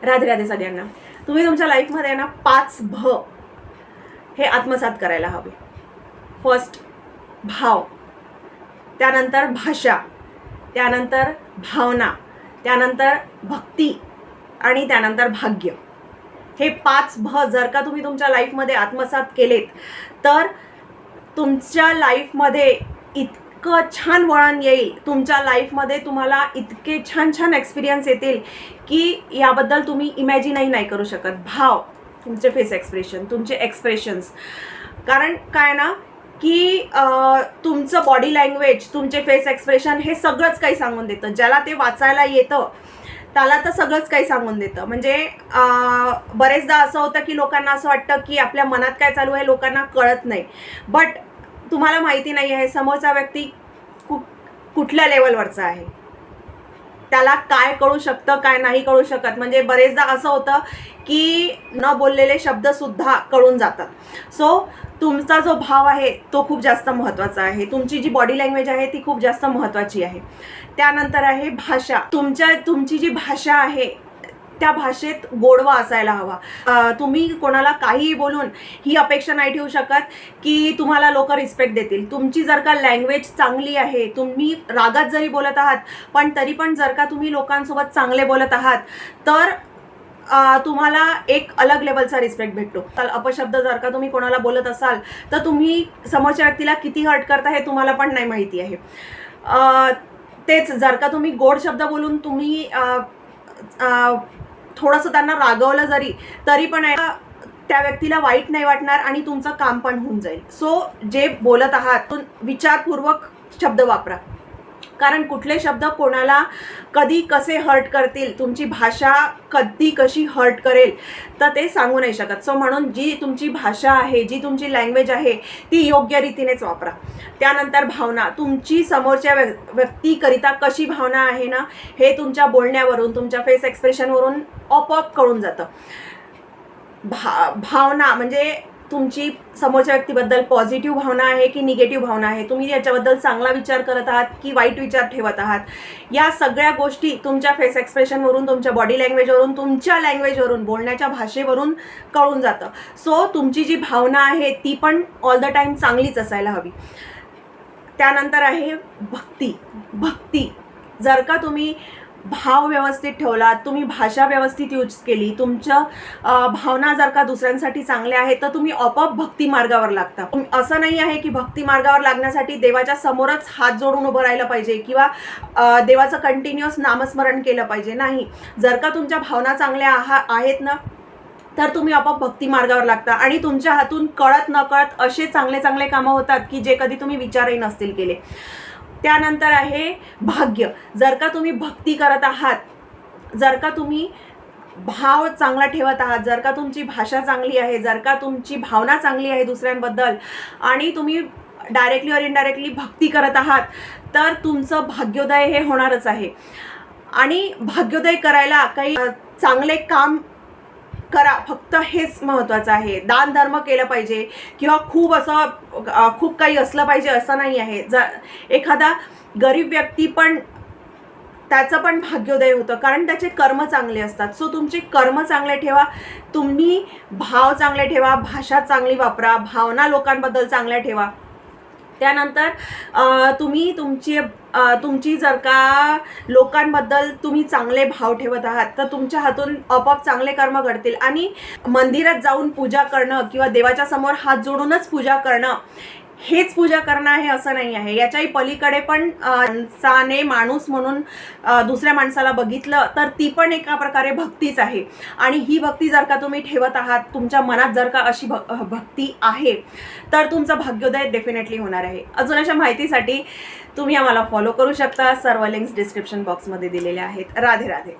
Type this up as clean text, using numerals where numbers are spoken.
राधे राधे सगळ्यांना. तुम्ही तुमच्या लाईफमध्ये ना 5 भ हे आत्मसात करायला हवे. फर्स्ट भाव, त्यानंतर भाषा, त्यानंतर भावना, त्यानंतर भक्ती आणि त्यानंतर भाग्य. हे 5 भ जर का तुम्ही तुमच्या लाईफमध्ये आत्मसात केलेत तर तुमच्या लाईफमध्ये इतकं छान वळण येईल, तुमच्या लाईफमध्ये तुम्हाला इतके छान छान एक्सपिरियन्स येतील की याबद्दल तुम्ही इमॅजिनही नाही करू शकत. भाव, तुमचे फेस एक्सप्रेशन, तुमचे एक्सप्रेशन्स, कारण काय ना की तुमचं बॉडी लँग्वेज, तुमचे फेस एक्सप्रेशन हे सगळंच काही सांगून देतं. ज्याला ते वाचायला येतं त्याला तर सगळंच काही सांगून देतं. म्हणजे बरेचदा असं होतं की लोकांना असं वाटतं की आपल्या मनात काय चालू आहे लोकांना कळत नाही, बट तुम्हाला माहिती नाही आहे समोरचा व्यक्ती कुठल्या लेवलवरचा आहे, त्याला काय कळू शकतं काय नाही कळू शकत. म्हणजे बरेचदा असं होतं की न बोललेले शब्द सुद्धा कळून जातात. सो तुमचा जो भाव आहे तो खूप जास्त महत्त्वाचा आहे. तुमची जी बॉडी लँग्वेज आहे ती खूप जास्त महत्त्वाची आहे. त्यानंतर आहे भाषा. तुमची जी भाषा आहे त्या भाषेत गोडवा असायला हवा. तुम्ही कोणाला काहीही बोलून ही अपेक्षा नाही ठेवू शकत की तुम्हाला लोक रिस्पेक्ट देतील. तुमची जर का लँग्वेज चांगली आहे, तुम्ही रागात जरी बोलत आहात पण तरी पण जर का तुम्ही लोकांसोबत चांगले बोलत आहात तर तुम्हाला एक अलग लेवलचा रिस्पेक्ट भेटतो. तर अपशब्द जर का तुम्ही कोणाला बोलत असाल तर तुम्ही समोरच्या व्यक्तीला किती हर्ट करता हे तुम्हाला पण नाही माहिती आहे. तेच जर का तुम्ही गोड शब्द बोलून तुम्ही थोडंसं त्यांना रागवलं जरी तरी पण त्या व्यक्तीला वाईट नाही वाटणार आणि तुमचं काम पण होऊन जाईल. सो जे बोलत आहात विचारपूर्वक शब्द वापरा, कारण कुठले शब्द कोणाला कधी कसे हर्ट करतील, तुमची भाषा कधी कशी हर्ट करेल तर ते सांगू नाही शकत. सो म्हणून जी तुमची भाषा आहे, जी तुमची लँग्वेज आहे ती योग्य रीतीनेच वापरा. त्यानंतर भावना, तुमची समोरच्या व्यक्तीकरिता कशी भावना आहे ना हे तुमच्या बोलण्यावरून, तुमच्या फेस एक्सप्रेशनवरून आपोआप कळून जातं. भावना म्हणजे तुमची समोरच्या व्यक्तीबद्दल पॉझिटिव्ह भावना आहे की निगेटिव्ह भावना आहे, तुम्ही याच्याबद्दल चांगला विचार करत आहात की वाईट विचार ठेवत आहात, या सगळ्या गोष्टी तुमच्या फेस एक्सप्रेशनवरून, तुमच्या बॉडी लँग्वेजवरून, तुमच्या लँग्वेजवरून, बोलण्याच्या भाषेवरून कळून जातं. सो तुमची जी भावना आहे ती पण ऑल द टाईम चांगलीच असायला हवी. त्यानंतर आहे भक्ती. जर का तुम्ही भाव व्यवस्थित ठेवलात, तुम्ही भाषा व्यवस्थित यूज केली, तुमच्या भावना जर का दुसऱ्यांसाठी चांगल्या आहेत तर तुम्ही आपोआप भक्ती मार्गावर लागता. असं नाही आहे की भक्ती मार्गावर लागण्यासाठी देवाच्या समोरच हात जोडून उभं राहिलं पाहिजे किंवा देवाचं कंटिन्युअस नामस्मरण केलं पाहिजे. नाही, जर का तुमच्या भावना चांगल्या आहेत ना तर तुम्ही आपोआप भक्ती मार्गावर लागता आणि तुमच्या हातून कळत नकळत असे चांगले चांगले कामं होतात की जे कधी तुम्ही विचारही नसतील केले. त्यानंतर आहे भाग्य. जर का तुम्ही भक्ती करत आहात, जर का तुम्ही भाव चांगला ठेवत आहात, जर का तुमची भाषा चांगली आहे, जर का तुमची भावना चांगली आहे दुसऱ्यांबद्दल आणि तुम्ही डायरेक्टली और इनडायरेक्टली भक्ती करत आहात तर तुमचं भाग्योदय हे होणारच आहे. आणि भाग्योदय करायला काही चांगले काम करा, फक्त हेच महत्त्वाचं आहे. दान धर्म केलं पाहिजे किंवा खूप काही असलं पाहिजे असं नाही आहे. एखादा गरीब व्यक्ती पण त्याचं पण भाग्योदय होतं कारण त्याचे कर्म चांगले असतात. सो तुमचे कर्म चांगले ठेवा, तुम्ही भाव चांगले ठेवा, भाषा चांगली वापरा, भावना लोकांबद्दल चांगल्या ठेवा. त्यानंतर तुमची जर का लोकांबद्दल तुम्ही चांगले भाव ठेवत आहात तर तुमच्या हातून आपोआप चांगले कर्म घडतील. आणि मंदिरात जाऊन पूजा करणं किंवा देवाच्या समोर हात जोडूनच पूजा करणं हेच पूजा करणं आहे असं नाही आहे. याच्याही पलीकडे पण माणूस म्हणून दुसऱ्या माणसाला बघितलं तर ती पण एका प्रकारे भक्तीच आहे. आणि ही भक्ती जर का तुम्ही ठेवत आहात, तुमच्या मनात जर का अशी भक्ती आहे तर तुमचं भाग्योदय डेफिनेटली होणार आहे. अजून अशा माहितीसाठी तुम्ही आम्हाला फॉलो करू शकता. सर्व लिंक्स डिस्क्रिप्शन बॉक्समध्ये दिलेल्या आहेत. राधे राधे.